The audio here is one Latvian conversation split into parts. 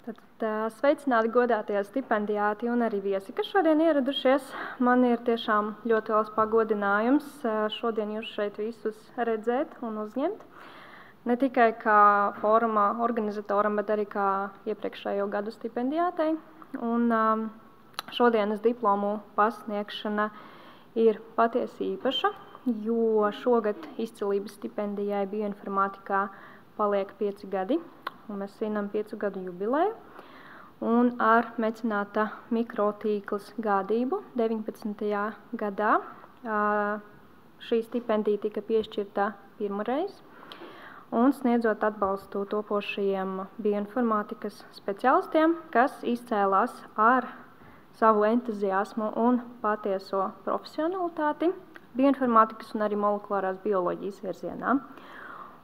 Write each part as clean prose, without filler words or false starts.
Sveicināti godātie stipendijāti un arī viesi, kas šodien ieradušies. Man ir tiešām ļoti liels pagodinājums šodien jūs šeit visus redzēt un uzņemt. Ne tikai kā fóruma organizatoram, bet arī kā iepriekšējo gadu stipendijātei. Un šodienas diplomu pasniegšana ir patiesi īpaša, jo šogad izcilības stipendijai bioinformātikā paliek 5 gadi. Un mēs svinam 5 gadu jubileju, un ar mecenāta mikrotīkls gādību 19. gadā šī stipendija tika piešķirta pirmoreiz, un sniedzot atbalstu topošajiem bioinformātikas speciālistiem, kas izcēlās ar savu entuziasmu un patieso profesionalitāti bioinformātikas un arī molekulārās bioloģijas virzienā.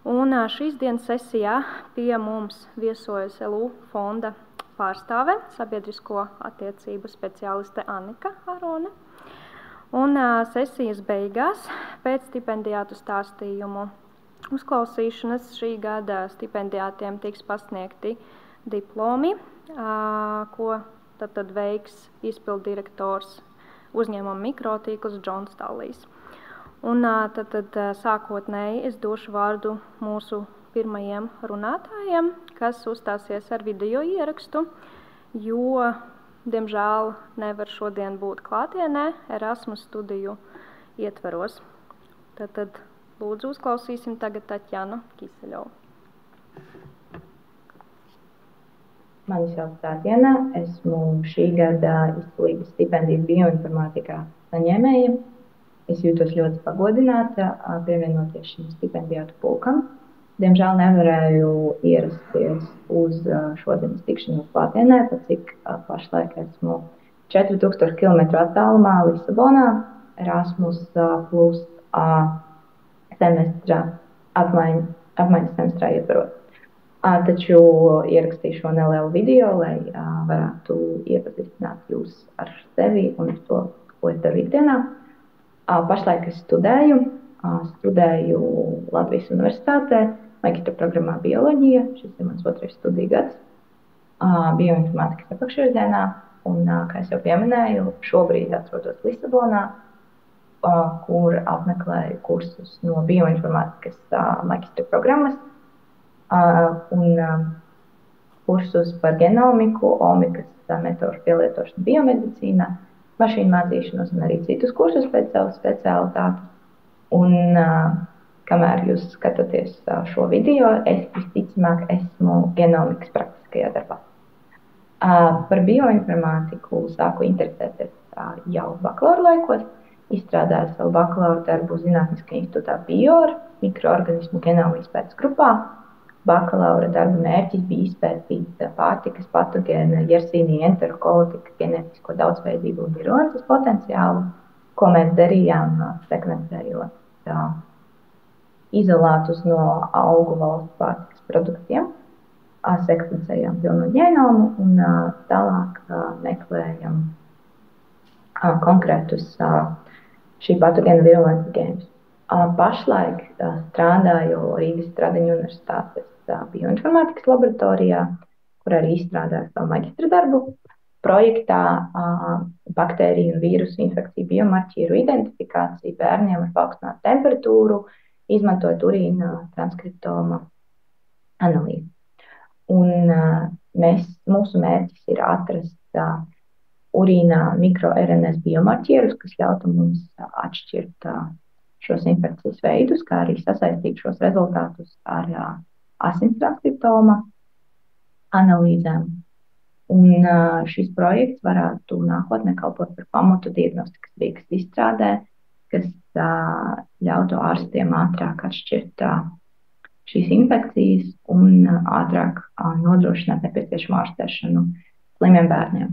Un šīs dienas sesijā pie mums viesojas LU fonda pārstāve, sabiedrisko attiecību speciāliste Annika Arone. Un sesijas beigās, pēc stipendijātu stāstījumu uzklausīšanas, šī gada stipendijātiem tiks pasniegti diplomi, ko tad veiks izpilddirektors uzņēmuma mikrotīkls Džons Tallijs. Un tad sākotnēji es došu vārdu mūsu pirmajiem runātājiem, kas uzstāsies ar video ierakstu, jo, diemžēl, nevar šodien būt klātienē Erasmus studiju ietveros. Tad lūdzu uzklausīsim tagad Taķjanu Kiseļovu. Mani sauc Taķjana, esmu šī gada izcilības stipendijas bioinformātikā saņēmēja. Es jūtos ļoti pagodināta pievienoties šim stipendijātu pulkam. Diemžēl nevarēju ierasties uz šodienas tikšanos klātienē, pat cik pašlaik esmu 4000 km attālumā Lisabonā, Erasmus plus semestra apmaiņas semestrā ietvarot. Taču ierakstīšu šo nelielu video, lai varētu iepazīstināt jūs ar sevi un ar to, ko es daru ikdienā. Pašlaik es studēju Latvijas Universitātē, maģistra programmā bioloģija, šis ir mans 2. studiju gads, bioinformātikas apakšvirzienā, un, kā es jau pieminēju, šobrīd atrodos Lisabonā, kur apmeklēju kursus no bioinformātikas maģistra programmas, un kursus par genomiku, omikas metožu pielietošanu biomedicīnā, mašīnu mācīšanos un arī citus kursus pēc savas speciālitātes. Un kamēr jūs skatāties šo video, es visticamāk esmu genomikas praktiskajā darbā. Par bioinformātiku sāku interesēties jau bakalaura laikos, izstrādāju savu bakalaura darbu Zinātniskajā institūtā BIOR, mikroorganismu genomu izpētes grupā. Bakalaura darba mērķis bija izpētīt pārtikas patogēna, Yersīnija enterokolitika, ģenētisko daudzveidību un virulences potenciālu, ko mēs darījām sekvencējot izolātus no augu valstu pārtikas produktiem, sekvencējām pilno ģenomu un tālāk meklējam konkrētus šī patogēna virulences gēnus. Pašlaik strādāju Rīgas Stradiņu Universitātes bioinformātikas laboratorijā, kur arī izstrādāju savu maģistra darbu. Projektā baktēriju un vīrusu infekciju biomarķieru identifikāciju bērniem ar paaugstinātu temperatūru, izmantojot urīna transkriptoma analīzi. Un mūsu mērķis ir atrast urīnā mikroRNS biomarķierus, kas ļautu mums atšķirt šos infekcijas veidus, kā arī sasaistīt šos rezultātus ar asins transkriptoma analīzēm. Un šis projekts varētu nākotnē kalpot par pamatu diagnostikas rīkas izstrādē, kas ļautu ārstiem ātrāk atšķirt šīs infekcijas un ātrāk nodrošināt nepieciešamo ārstēšanu slimiem bērniem.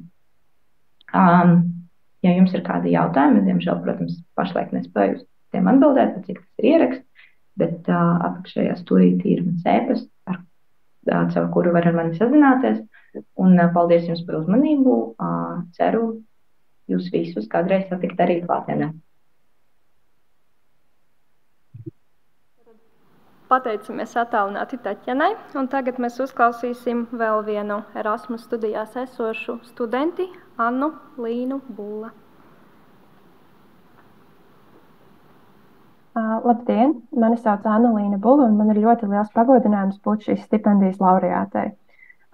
Ja jums ir kādi jautājumi, diemžēl, protams, pašlaik nespēju uz tiem atbildēt, cik tas ir ieraksts, bet apakšējā stūrītī ir mans e-pasts, caur kuru var ar mani sazināties. Un paldies jums par uzmanību. Ceru jūs visus kādreiz satikt arī klātienē. Pateicamies attālināti Taķenai, un tagad mēs uzklausīsim vēl vienu Erasmus studijās esošu studenti, Annu Līnu Bulla. Labdien! Mani sauc Anna Līna Bulla, un man ir ļoti liels pagodinājums būt šīs stipendijas laureātei.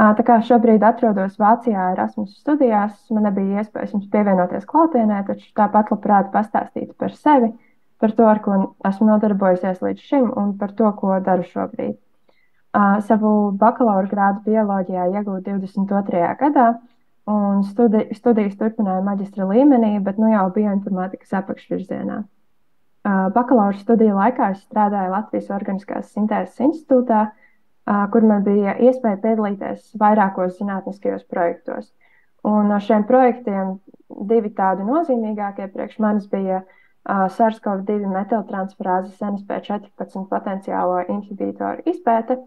Tā kā šobrīd atrodos Vācijā Erasmus studijās, man nebija iespējas jums pievienoties klātienē, taču tāpat labprāt pastāstītu par sevi, par to, ar ko esmu nodarbojusies līdz šim, un par to, ko daru šobrīd. Savu bakalaura grādu bioloģijā iegūtu 22. gadā, un studijas turpināju maģistra līmenī, bet nu jau bioinformātikas apakšvirzienā. Bakalaura studiju laikā es strādāju Latvijas Organiskās sintēzes institūtā, kur man bija iespēja piedalīties vairākos zinātniskajos projektos. Un no šiem projektiem 2 tādi nozīmīgākie priekš manis bija SARS-CoV-2 metiltransferāzes NSP14 potenciālo inhibītoru izpēte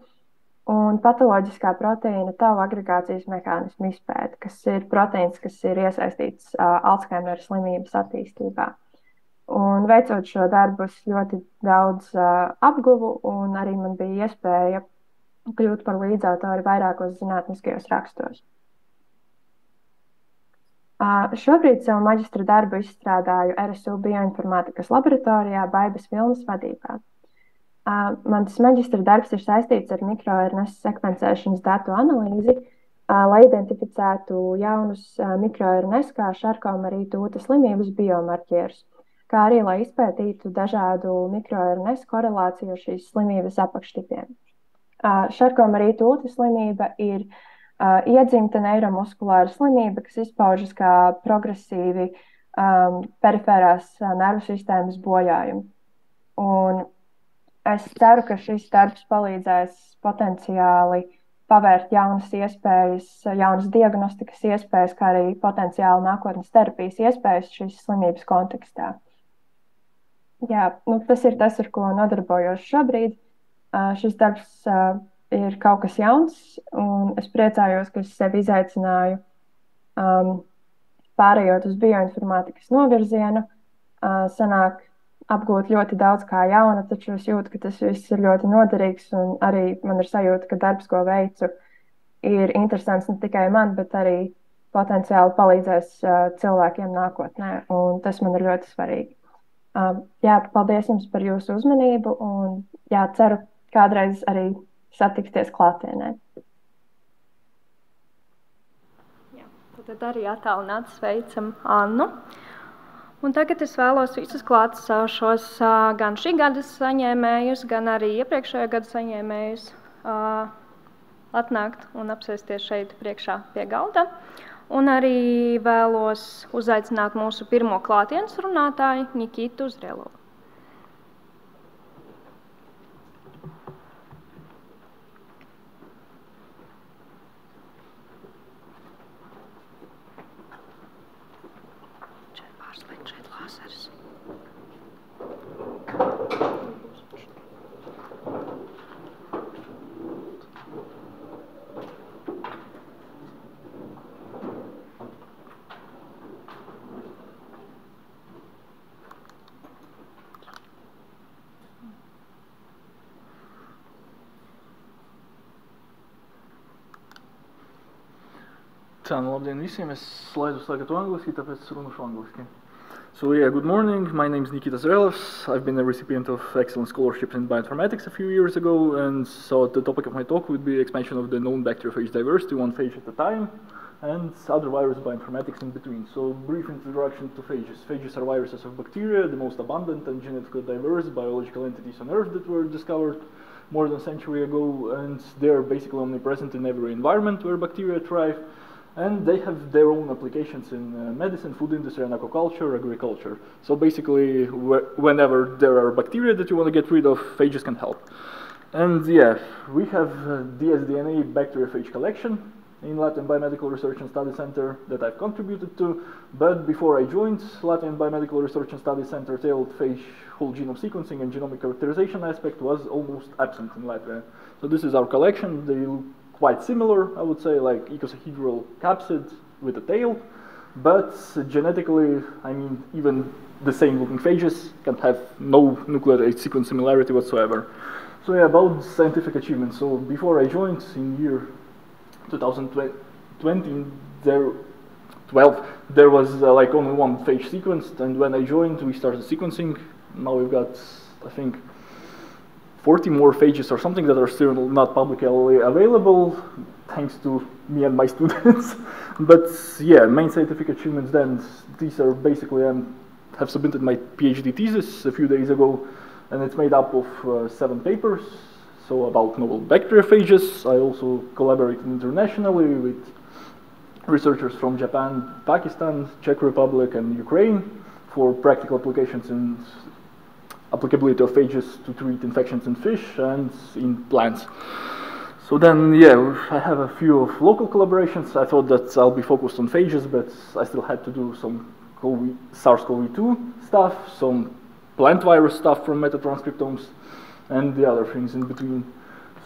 un patoloģiskā proteīna tau agregācijas mehānismu izpēte, kas ir proteīns, kas ir iesaistīts Alzheimera slimības attīstībā. Un veicot šo darbu, es ļoti daudz apguvu, un arī man bija iespēja kļūt par līdzautori vairākos zinātniskajos rakstos. Šobrīd savu maģistra darbu izstrādāju RSU bioinformātikas laboratorijā Baibas Vilnas vadībā. Mans maģistra darbs ir saistīts ar mikroRNS sekvencēšanas datu analīzi, lai identificētu jaunus mikroRNS kā Šarkomarī-Tūta slimības biomarķierus, kā arī lai izpētītu dažādu mikroRNS korelāciju ar šīs slimības apakštipiem. Šarkomarī-Tūta slimība ir iedzimta neiromuskulāra slimība, kas izpaužas kā progresīvi periferās nervu sistēmas bojājumi. Un es ceru, ka šis darbs palīdzēs potenciāli pavērt jaunas iespējas, jaunas diagnostikas iespējas, kā arī potenciāli nākotnes terapijas iespējas šīs slimības kontekstā. Jā, tas ir tas, ar ko nodarbojos šobrīd. Šis darbs ir kaut kas jauns, un es priecājos, ka es sevi izaicināju pārējot uz bioinformātikas novirzienu. Sanāk apgūt ļoti daudz kā jauna, taču es jūtu, ka tas viss ir ļoti noderīgs, un arī man ir sajūta, ka darbs, ko veicu, ir interesants ne tikai man, bet arī potenciāli palīdzēs cilvēkiem nākotnē, un tas man ir ļoti svarīgi. Jā, paldies jums par jūsu uzmanību, un jā, ceru kādreiz arī satiksties klātienē. Jā, tad arī attālināti sveicam Annu. Un tagad es vēlos visus klātesošos gan šī gada saņēmējus, gan arī iepriekšējā gada saņēmējus atnākt un apsēsties šeit priekšā pie galda. Un arī vēlos uzaicināt mūsu pirmo klātienes runātāju Nikitu Zrelovu. Tā, labdien visiem, es slaidu tagad angliski, tāpēc runāšu angliski. So yeah, good morning, my name is Nikita Zrelovs. I've been a recipient of excellent scholarships in bioinformatics a few years ago, and so the topic of my talk would be expansion of the known bacteriophage diversity, one phage at a time, and other virus bioinformatics in between. So brief introduction to phages. Phages are viruses of bacteria, the most abundant and genetically diverse biological entities on Earth that were discovered more than a century ago, and they're basically omnipresent in every environment where bacteria thrive. And they have their own applications in medicine, food industry, and aquaculture, agriculture. So basically, whenever there are bacteria that you want to get rid of, phages can help. And yeah, we have dsDNA bacteriophage collection in Latvian Biomedical Research and Study Center that I've contributed to. But before I joined Latvian Biomedical Research and Study Center, tailed phage whole genome sequencing and genomic characterization aspect was almost absent in Latvia. So this is our collection. They look quite similar, I would say, like icosahedral capsid with a tail, but genetically, I mean, even the same looking phages can have no nucleotide sequence similarity whatsoever. So yeah, about scientific achievements. So before I joined in year 2020, there was like only one phage sequenced, and when I joined, we started sequencing. Now we've got, I think, 40 more phages or something that are still not publicly available, thanks to me and my students. But yeah, main scientific achievements then, these are basically, I have submitted my PhD thesis a few days ago, and it's made up of 7 papers, so about novel bacteriophages. I also collaborated internationally with researchers from Japan, Pakistan, Czech Republic, and Ukraine for practical applications and applicability of phages to treat infections in fish and in plants. So then, yeah, I have a few of local collaborations. I thought that I'll be focused on phages, but I still had to do some SARS-CoV-2 stuff, some plant virus stuff from metatranscriptomes, and the other things in between.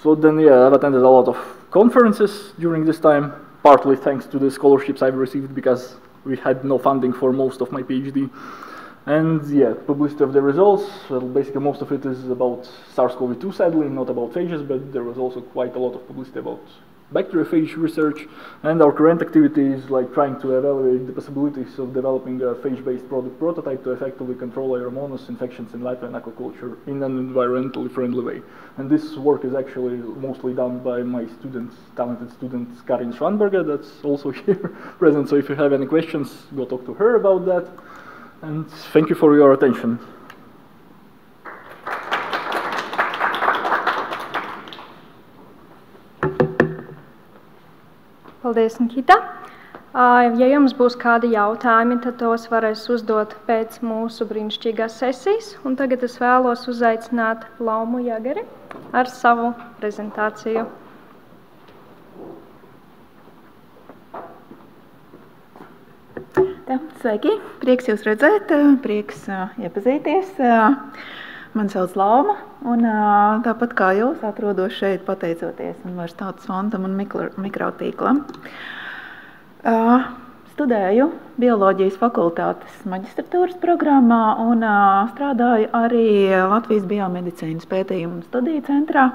So then, yeah, I've attended a lot of conferences during this time, partly thanks to the scholarships I've received because we had no funding for most of my PhD. And yeah, publicity of the results, well, basically most of it is about SARS-CoV-2, sadly, not about phages, but there was also quite a lot of publicity about bacteriophage research, and our current activity is like trying to evaluate the possibilities of developing a phage-based product prototype to effectively control Aeromonas infections in Latvian aquaculture in an environmentally friendly way. And this work is actually mostly done by my student, talented student Karin Schwanberger, that's also here present. So if you have any questions, go talk to her about that. And thank you for your attention. Paldies, Nikita. Ja jums būs kādi jautājumi, tad tos varēs uzdot pēc mūsu brīnišķīgās sesijas. Un tagad es vēlos uzaicināt Laumu Jageri ar savu prezentāciju. Sveiki, prieks jūs redzēt, prieks iepazīties. Mani sauc Lauma, un tāpat kā jūs atrodos šeit pateicoties Universitātes fondam un mikrotīklam. Studēju bioloģijas fakultātes maģistratūras programmā un strādāju arī Latvijas biomedicīnas pētījumu studiju centrā.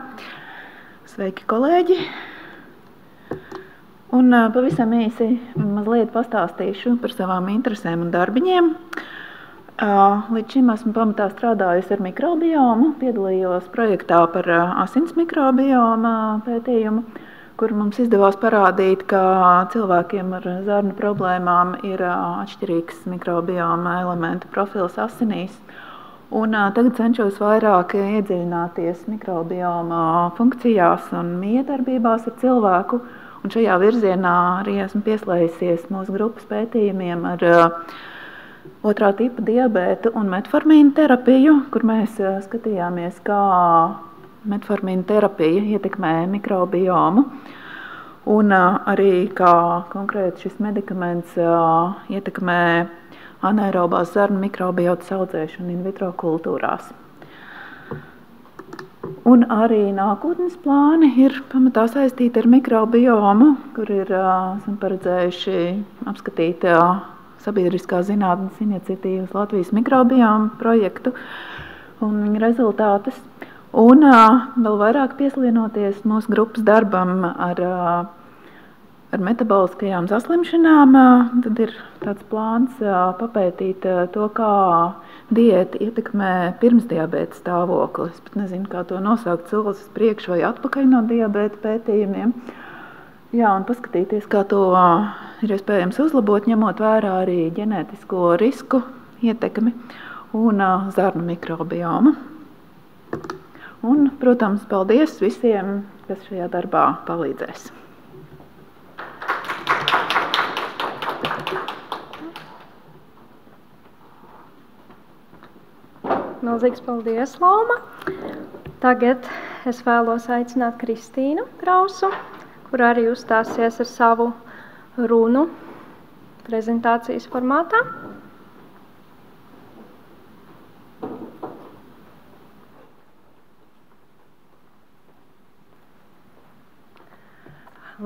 Sveiki, kolēģi! Un pavisam īsi mazliet pastāstīšu par savām interesēm un darbiņiem. Līdz šim esmu pamatā strādājusi ar mikrobiomu, piedalījos projektā par asins mikrobioma pētījumu, kur mums izdevās parādīt, ka cilvēkiem ar zarnu problēmām ir atšķirīgs mikrobioma elementu profils asinīs. Un tagad cenšos vairāk iedziļināties mikrobioma funkcijās un miedarbībās ar cilvēku. Un šajā virzienā arī esmu pieslējusies mūsu grupas pētījumiem ar otrā tipa diabētu un metformīnu terapiju, kur mēs skatījāmies, kā metformīnu terapija ietekmē mikrobiomu un arī kā konkrēti šis medikaments ietekmē anaerobās zarnu mikrobiotas audzēšanu in vitro kultūrās. Un arī nākotnes plāni ir pamatā saistīti ar mikrobiomu, kur ir paredzējuši apskatīt sabiedriskā zinātnes iniciatīvas Latvijas mikrobioma projektu un viņa rezultātus. Un vēl vairāk pieslīnoties mūsu grupas darbam ar metaboliskajām saslimšanām, tad ir tāds plāns papētīt to, kā diēta ietekmē pirmsdiabēta stāvokli. Es pat nezinu, kā to nosaukt, solis uz priekšu vai atpakaļ no diabēta pētījumiem. Jā, un paskatīties, kā to ir iespējams uzlabot, ņemot vērā arī ģenētisko risku ietekmi un zarnu mikrobiomu. Un, protams, paldies visiem, kas šajā darbā palīdzēs. Milzīgs paldies, Lauma. Tagad es vēlos aicināt Kristīnu Krausu, kur arī uzstāsies ar savu runu prezentācijas formātā.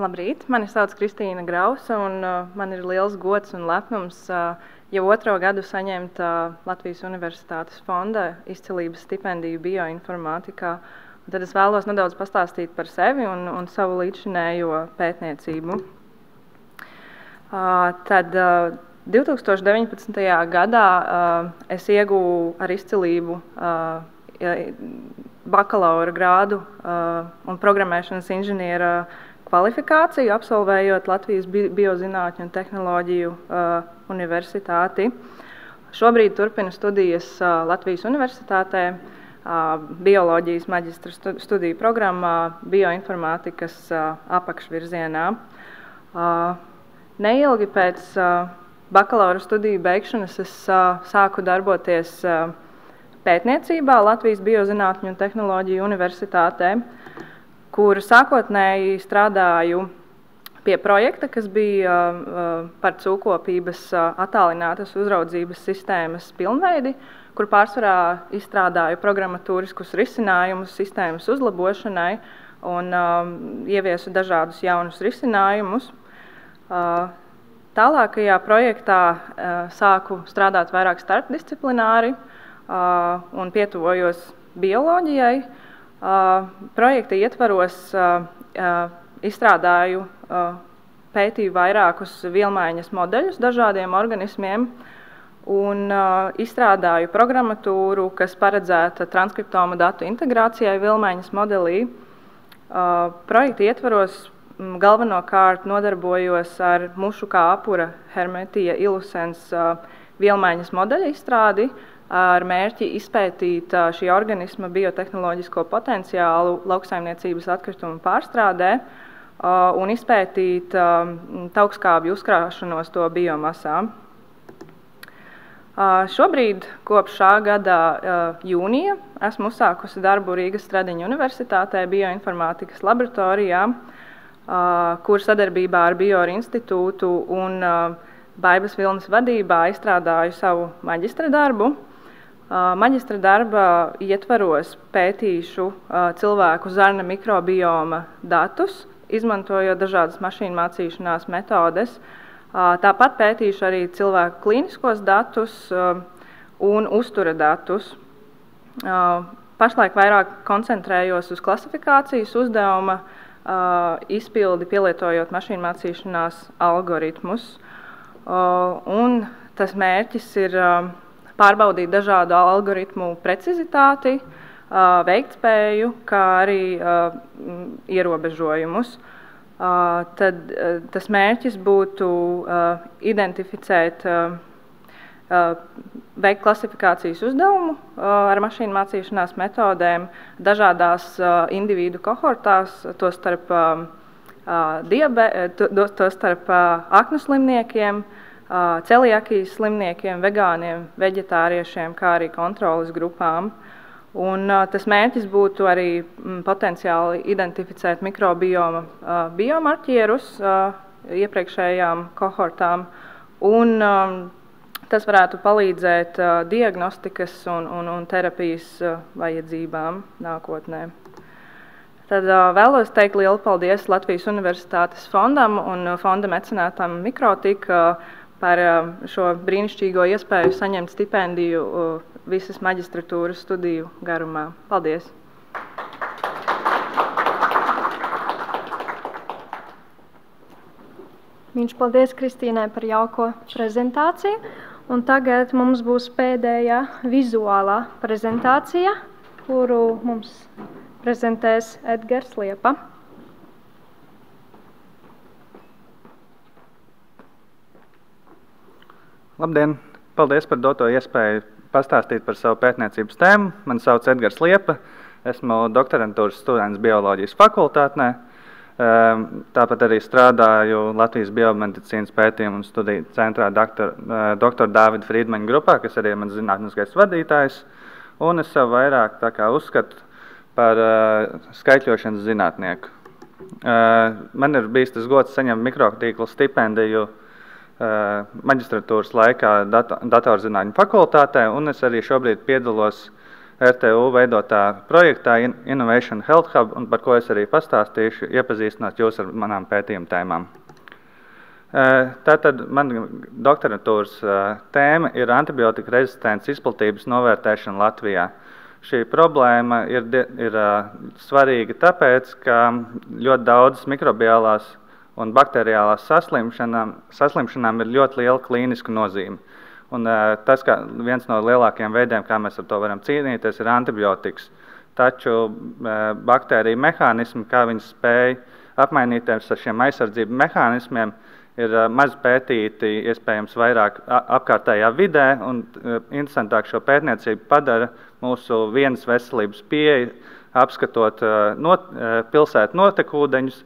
Labrīt, mani sauc Kristīna Grausa un man ir liels gods un lepnums jau otro gadu saņemt Latvijas Universitātes fonda izcilības stipendiju bioinformātikā Un tad es vēlos nedaudz pastāstīt par sevi un savu līdzšinējo pētniecību. Tad 2019. gadā es ieguvu ar izcilību bakalaura grādu un programmēšanas inženiera kvalifikāciju, absolvējot Latvijas Biozinātņu un tehnoloģiju universitāti. Šobrīd turpinu studijas Latvijas universitātē, bioloģijas maģistra studiju programmā, bioinformātikas apakšvirzienā. Neilgi pēc bakalaura studiju beigšanas es sāku darboties pētniecībā Latvijas Biozinātņu un tehnoloģiju universitātē, kur sākotnēji strādāju pie projekta, kas bija par cūkopības attālinātas uzraudzības sistēmas pilnveidi, kur pārsvarā izstrādāju programmatūriskus risinājumus sistēmas uzlabošanai un ieviesu dažādus jaunus risinājumus. Tālākajā projektā sāku strādāt vairāk starpdisciplināri un pietuvojos bioloģijai. Projekta ietvaros izstrādāju, pētīju vairākus vielmaiņas modeļus dažādiem organismiem un izstrādāju programmatūru, kas paredzēta transkriptoma datu integrācijai vielmaiņas modelī. Projekta ietvaros galvenokārt nodarbojos ar mušu kā apura Hermetia illucens vielmaiņas modeļa izstrādi, ar mērķi izpētīt šī organisma biotehnoloģisko potenciālu lauksaimniecības atkritumu pārstrādē un izpētīt taukskābju uzkrāšanos to biomasā. Šobrīd, kopš šā gada jūnija, esmu uzsākusi darbu Rīgas Stradiņu universitātē bioinformātikas laboratorijā, kur sadarbībā ar Bioru institūtu un Baibas Vilnas vadībā izstrādāju savu maģistra darbu. Maģistra darba ietvaros pētīšu cilvēku zarna mikrobioma datus, izmantojot dažādas mašīnu mācīšanās metodes. Tāpat pētīšu arī cilvēku klīniskos datus un uztura datus. Pašlaik vairāk koncentrējos uz klasifikācijas uzdevuma izpildi, pielietojot mašīnu mācīšanās algoritmus. Un tas mērķis ir pārbaudīt dažādu algoritmu precizitāti, veiktspēju, kā arī ierobežojumus. Tad tas mērķis būtu identificēt, veikt klasifikācijas uzdevumu ar mašīnu mācīšanās metodēm dažādās individu kohortās, tostarp aknu slimniekiem, celiakijas slimniekiem, vegāniem, veģetāriešiem, kā arī kontroles grupām. Un tas mērķis būtu arī potenciāli identificēt mikrobioma biomarķierus iepriekšējām kohortām, un tas varētu palīdzēt diagnostikas un terapijas vajadzībām nākotnē. Tad vēlos teikt lielu paldies Latvijas Universitātes fondam un fonda mecenātam Mikrotik par šo brīnišķīgo iespēju saņemt stipendiju visas maģistratūras studiju garumā. Paldies! Viņš paldies Kristīnai par jauko prezentāciju. Un tagad mums būs pēdējā vizuālā prezentācija, kuru mums prezentēs Edgars Liepa. Labdien! Paldies par doto iespēju pastāstīt par savu pētniecības tēmu. Mani sauc Edgars Liepa. Esmu doktorantūras students bioloģijas fakultātnē. Tāpat arī strādāju Latvijas biomedicīnas pētījumu un studiju centrā doktora Dāvida Frīdmaņa grupā, kas arī ir mans zinātniskais vadītājs. Un es sev vairāk tā kā uzskatu par skaitļošanas zinātnieku. Man ir bijis tas gods saņemt mikrotīklu stipendiju maģistratūras laikā datorzinātņu fakultātē, un es arī šobrīd piedalos RTU veidotā projektā Innovation Health Hub, un par ko es arī pastāstīšu, iepazīstināt jūs ar manām pētījuma tēmām. Tātad man doktorantūras tēma ir antibiotika rezistents izplatības novērtēšana Latvijā. Šī problēma ir svarīga tāpēc, ka ļoti daudzas mikrobiālās un bakteriālās saslimšanām ir ļoti liela klīniska nozīme. Un tas, ka viens no lielākajiem veidiem, kā mēs ar to varam cīnīties, ir antibiotikas. Taču baktēriju mehānismi, kā viņas spēj apmainīties ar šiem aizsardzību mehānismiem, ir maz pētīti, iespējams, vairāk apkārtējā vidē, un interesantāk šo pētniecību padara mūsu vienas veselības pieeja, apskatot pilsētu notekūdeņus,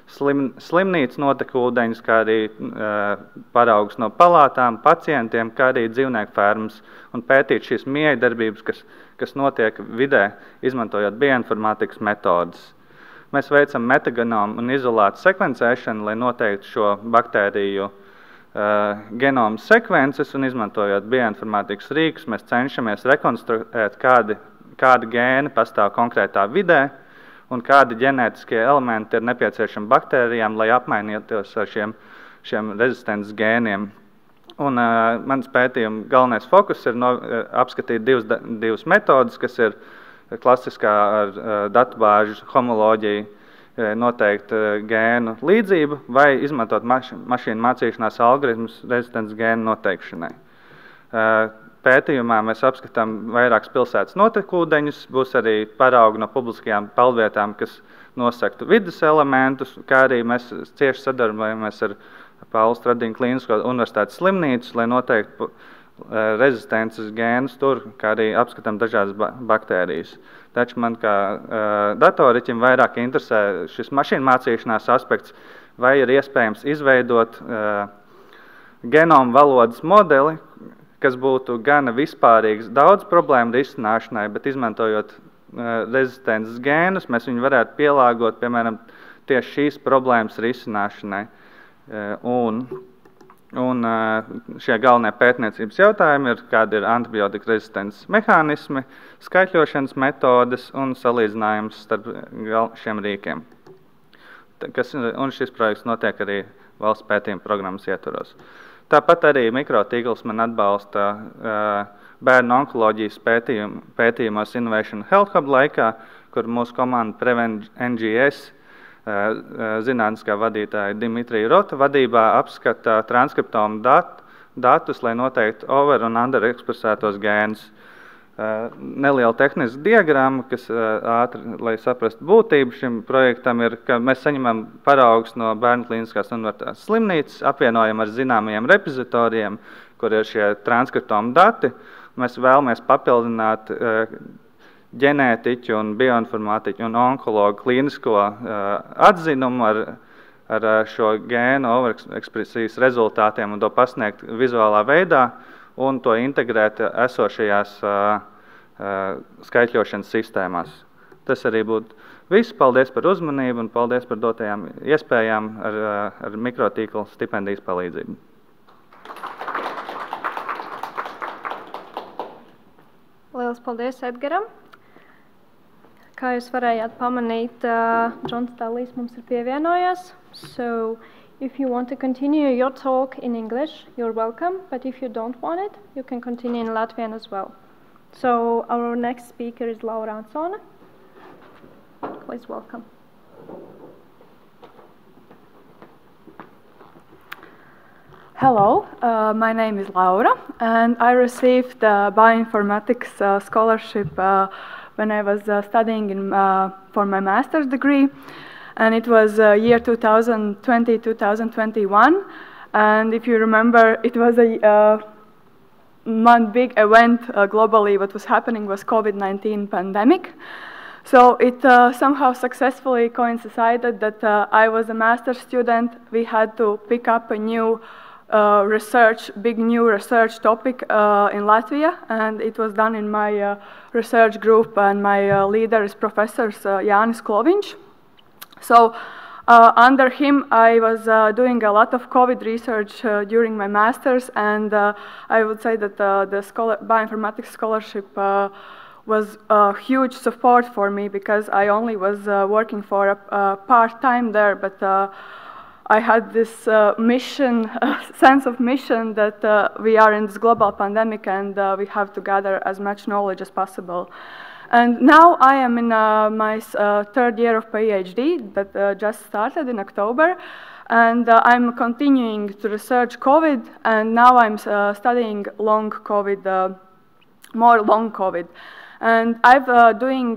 slimnīcas notekūdeņus, kā arī paraugus no palātām, pacientiem, kā arī dzīvnieku fermas, un pētīt šīs miedarbības, kas notiek vidē, izmantojot bioinformātikas metodas. Mēs veicam metagenomu un izolātu sekvencēšanu, lai noteiktu šo baktēriju genomu sekvences, un izmantojot bioinformātikas rīkus, mēs cenšamies rekonstruēt, kādi gēni pastāv konkrētā vidē un kādi ģenētiskie elementi ir nepieciešami baktērijām, lai apmainītos ar šiem rezistences gēniem. Un mans pētījuma galvenais fokus ir apskatīt divas metodas, kas ir klasiskā ar datubāžu homoloģiju noteikt gēnu līdzību vai izmantot mašīnu mācīšanās algoritmus rezistences gēnu noteikšanai. Pētījumā mēs apskatām vairākas pilsētas notekūdeņus, būs arī paraugi no publiskajām peldvietām, kas nosaktu vidas elementus, kā arī mēs cieši sadarbojamies ar Paulu Stradiņu Klīnisko universitātes slimnīcu, lai noteiktu rezistences gēnus tur, kā arī apskatām dažādas baktērijas. Taču man kā datoriķim vairāk interesē šis mašīnu mācīšanās aspekts, vai ir iespējams izveidot genomu valodas modeli, kas būtu gana vispārīgs daudz problēmu risināšanai, bet izmantojot rezistences gēnus, mēs viņu varētu pielāgot, piemēram, tieši šīs problēmas risināšanai. Un šie galvenie pētniecības jautājumi ir, kādi ir antibiotika rezistences mehānismi, skaitļošanas metodes un salīdzinājums starp šiem rīkiem. Un šis projekts notiek arī valsts pētījuma programmas ietvaros. Tāpat arī mikrotīkls man atbalsta bērnu onkoloģijas pētījumos Innovation Health Hub laikā, kur mūsu komanda Prevent NGS zinātniskā vadītāja Dimitrija Rota vadībā apskata transkriptomu datus, lai noteiktu over- un underekspresētos gēnus. Neliela tehniska diagramma, kas ātri, lai saprastu būtību šim projektam, ir, ka mēs saņemam paraugus no Bērnu klīniskās universitātes slimnīcas, apvienojam ar zināmajiem repozitoriem, kur ir šie transkriptomu dati. Mēs vēlamies papildināt ģenētiķu un bioinformātiķu un onkologu klīnisko atzinumu ar šo gēnu overekspresijas rezultātiem un to pasniegt vizuālā veidā un to integrēt esošajās skaitļošanas sistēmās. Tas arī būtu viss. Paldies par uzmanību un paldies par dotajām iespējām ar mikrotīklu stipendijas palīdzību. Lielas paldies Edgaram! Kā jūs varējāt pamanīt, Džons Tallijs mums ir pievienojies. So, if you want to continue your talk in English, you're welcome. But if you don't want it, you can continue in Latvian as well. So, our next speaker is Laura Ansone. Please welcome. Hello, my name is Laura, and I received a bioinformatics scholarship when I was studying for my master's degree, and it was year 2020-2021, and if you remember, it was one big event globally. What was happening was COVID-19 pandemic. So it somehow successfully coincided that I was a master's student. We had to pick up a new big new research topic in Latvia, and it was done in my research group, and my leader is Professor Jānis Kloviņš. So under him, I was doing a lot of COVID research during my master's, and I would say that the bioinformatics scholarship was a huge support for me, because I only was working for a part-time there, but I had this sense of mission that we are in this global pandemic and we have to gather as much knowledge as possible. And now I am in my third year of PhD that just started in October. And I'm continuing to research COVID, and now I'm studying long COVID, more long COVID. And I am doing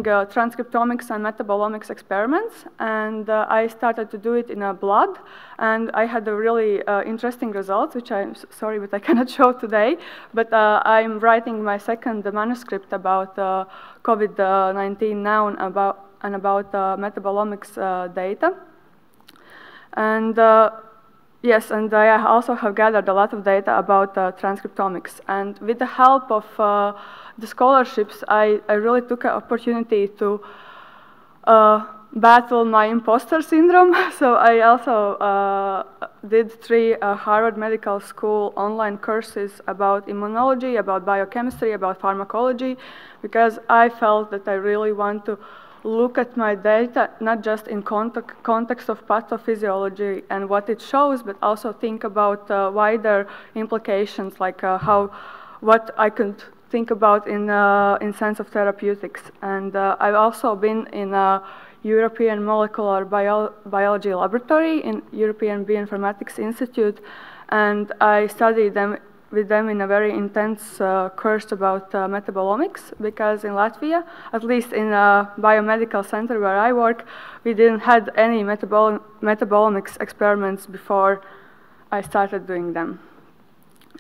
transcriptomics and metabolomics experiments, and I started to do it in blood, and I had a really interesting results, which I'm sorry, but I cannot show today. But I'm writing my second manuscript about COVID-19 now and about metabolomics data. And yes, and I also have gathered a lot of data about transcriptomics. And with the help of the scholarships, I really took an opportunity to battle my imposter syndrome. So I also did 3 Harvard Medical School online courses about immunology, about biochemistry, about pharmacology, because I felt that I really want to look at my data, not just in context of pathophysiology and what it shows, but also think about wider implications, like what I could think about in sense of therapeutics. And I've also been in a European Molecular Biology Laboratory in European Bioinformatics Institute, and I studied with them in a very intense course about metabolomics, because in Latvia, at least in a biomedical center where I work, we didn't have any metabolomics experiments before I started doing them.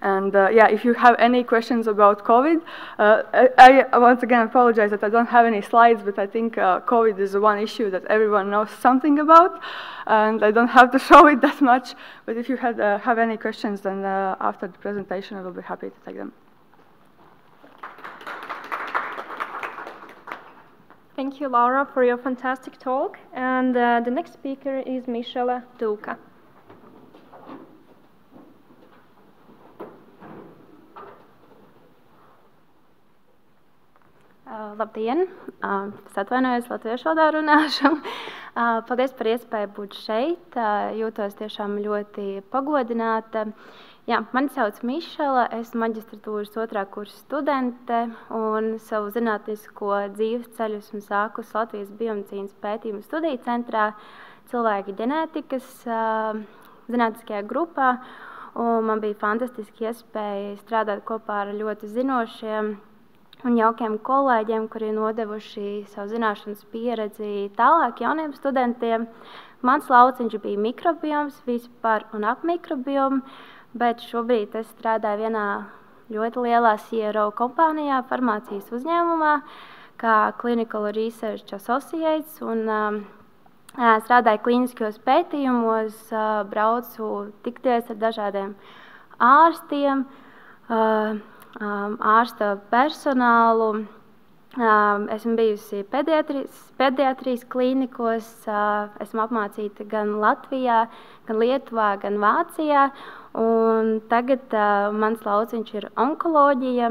And yeah, if you have any questions about COVID, I once again apologize that I don't have any slides, but I think COVID is one issue that everyone knows something about, and I don't have to show it that much. But if you have any questions, then after the presentation, I will be happy to take them. Thank you, Laura, for your fantastic talk. And the next speaker is Mišela Dūka. Labdien! Es atvainojos, latviešu valodā runāšu. Paldies par iespēju būt šeit. Jūtos tiešām ļoti pagodināta. Jā, mani sauc Mišela, esmu maģistratūras 2. kursa studente un savu zinātnisko dzīves ceļu esmu sākusi Latvijas biomedicīnas pētījumu studiju centrā cilvēku ģenētikas zinātniskajā grupā. Un man bija fantastiski iespēja strādāt kopā ar ļoti zinošiem un jaukiem kolēģiem, kuri nodevuši savu zināšanas pieredzi tālāk jauniem studentiem. Mans lauciņš bija mikrobioms, vispār un ap mikrobiomu, bet šobrīd es strādāju vienā ļoti lielā CRO kompānijā, farmācijas uzņēmumā, kā Clinical Research Associates, un strādāju klīniskajos pētījumos, braucu tikties ar dažādiem ārstiem, ārsta personālu. Esmu bijusi pediatrijas klīnikos, esmu apmācīta gan Latvijā, gan Lietuvā, gan Vācijā. Un tagad mans lauciņš ir onkoloģija.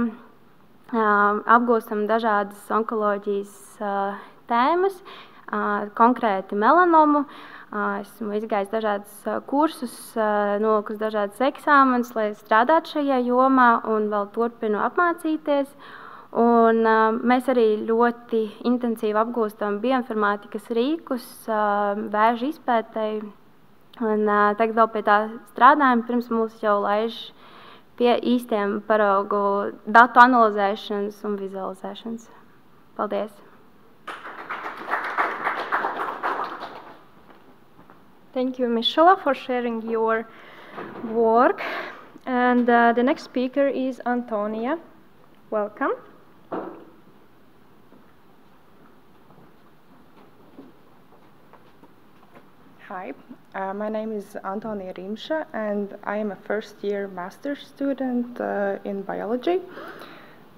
Apgūstam dažādas onkoloģijas tēmas, konkrēti melanomu. Esmu izgājis dažādus kursus, nolikusi dažādas eksāmenes, lai strādātu šajā jomā, un vēl turpinu apmācīties. Un mēs arī ļoti intensīvi apgūstam bioinformātikas rīkus vēža izpētēji. Un tagad vēl pie tā strādājam, pirms mūs jau laiž pie īstiem paraugu datu analizēšanas un vizualizēšanas. Paldies! Thank you, Mišela, for sharing your work. And the next speaker is Antonia. Welcome. Hi, my name is Antonia Rimša, and I am a first-year master's student in biology.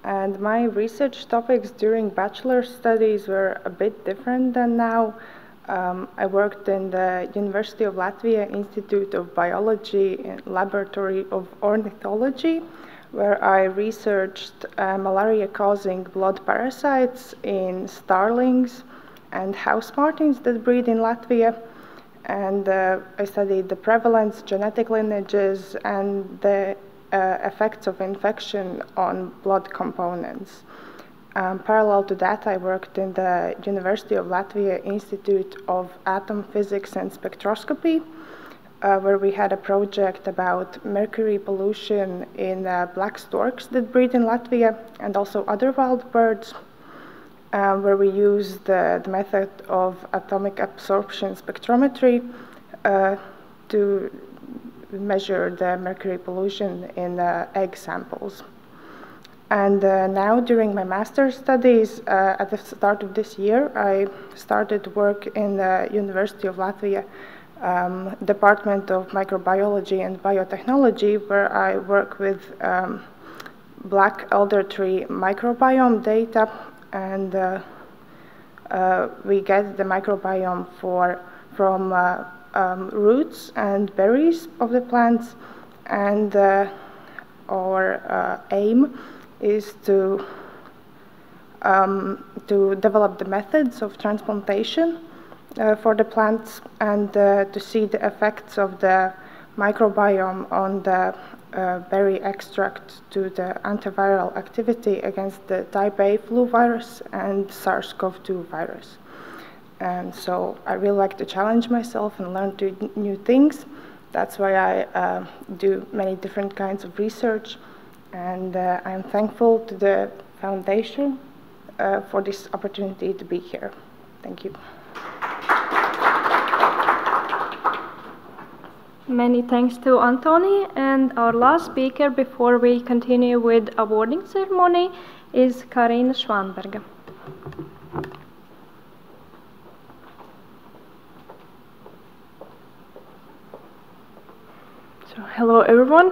And my research topics during bachelor studies were a bit different than now. I worked in the University of Latvia Institute of Biology and Laboratory of Ornithology, where I researched malaria-causing blood parasites in starlings and house martins that breed in Latvia. And I studied the prevalence, genetic lineages, and the effects of infection on blood components. Parallel to that, I worked in the University of Latvia Institute of Atom Physics and Spectroscopy, where we had a project about mercury pollution in black storks that breed in Latvia and also other wild birds, where we used the method of atomic absorption spectrometry to measure the mercury pollution in egg samples. And now, during my master's studies, at the start of this year, I started work in the University of Latvia Department of Microbiology and Biotechnology, where I work with black elder tree microbiome data, and we get the microbiome from roots and berries of the plants, and our aim is to develop the methods of transplantation for the plants, and to see the effects of the microbiome on the berry extract to the antiviral activity against the type A flu virus and SARS-CoV-2 virus. And so I really like to challenge myself and learn new things. That's why I do many different kinds of research. And I'm thankful to the foundation for this opportunity to be here. Thank you. Many thanks to Antoni. And our last speaker before we continue with awarding ceremony is Karina Schwanberger. Hello everyone.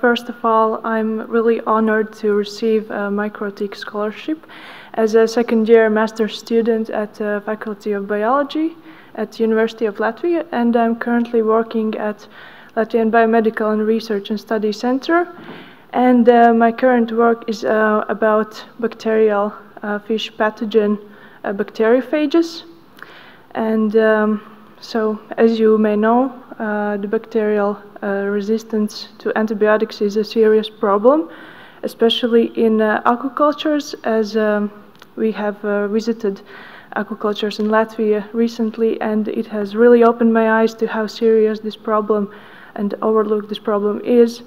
First of all, I'm really honored to receive a MicroTik scholarship as a second-year master's student at the Faculty of Biology at the University of Latvia, and I'm currently working at Latvian Biomedical and Research and Study Center. And my current work is about bacterial fish pathogen bacteriophages. And so, as you may know, the bacterial resistance to antibiotics is a serious problem, especially in aquacultures, as we have visited aquacultures in Latvia recently, and it has really opened my eyes to how serious this problem and overlooked this problem is.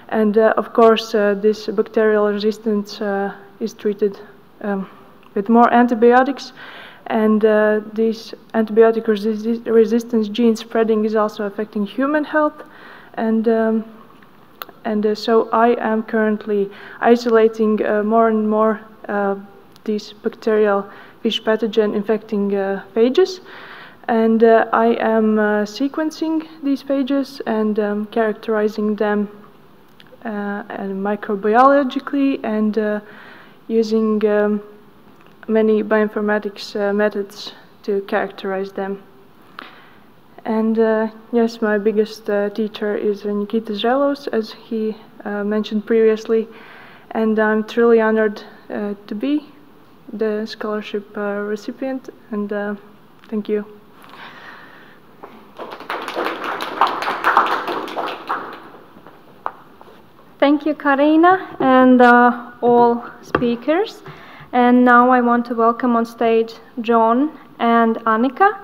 And of course, this bacterial resistance is treated with more antibiotics. And this antibiotic resistance gene spreading is also affecting human health. And so I am currently isolating more and more these bacterial fish pathogen infecting phages. And I am sequencing these phages and characterizing them microbiologically and using many bioinformatics methods to characterize them. And yes, my biggest teacher is Nikita Zrelovs, as he mentioned previously, and I'm truly honored to be the scholarship recipient, and thank you. Thank you, Karina, and all speakers. And now I want to welcome on stage John and Annika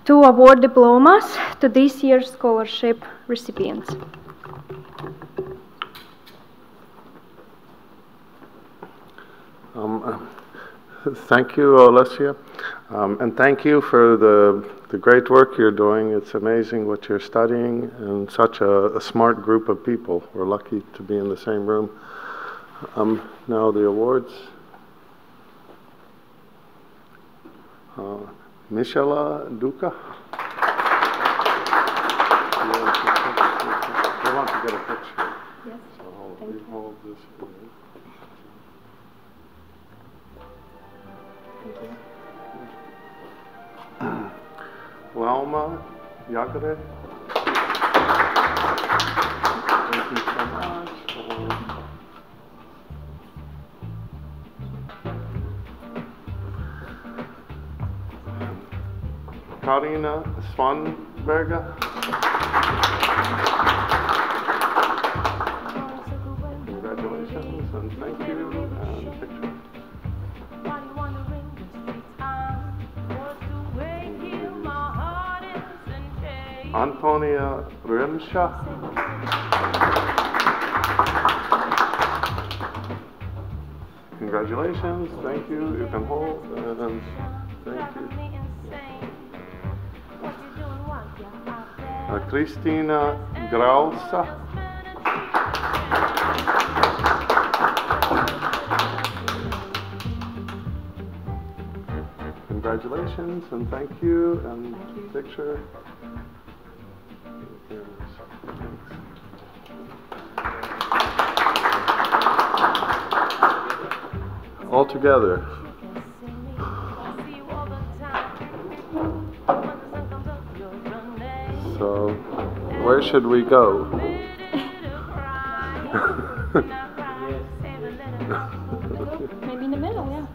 to award diplomas to this year's scholarship recipients. Thank you, Alessia, and thank you for the great work you're doing. It's amazing what you're studying, and such a smart group of people. We're lucky to be in the same room. Now the awards. Michela Duca. I want to get a picture. Yes. So we hold this here. Welma Yagare. Thank you so much. Karina Swanberger. Congratulations and thank you. And picture. Rimša. Congratulations, thank you. You can hold and thank you. Kristīna Grausa. Congratulations and thank you and picture. All together. So, where should we go? Maybe in the middle, yeah.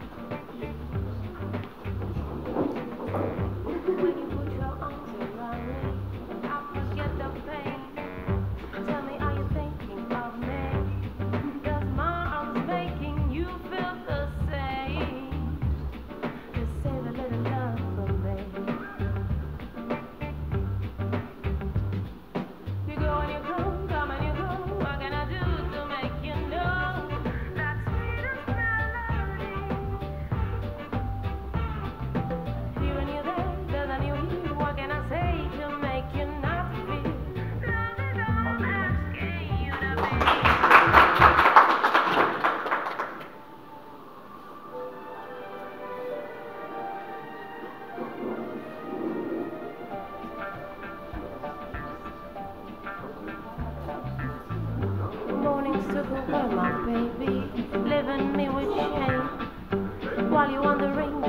Baby, leaving me with shame while you're wondering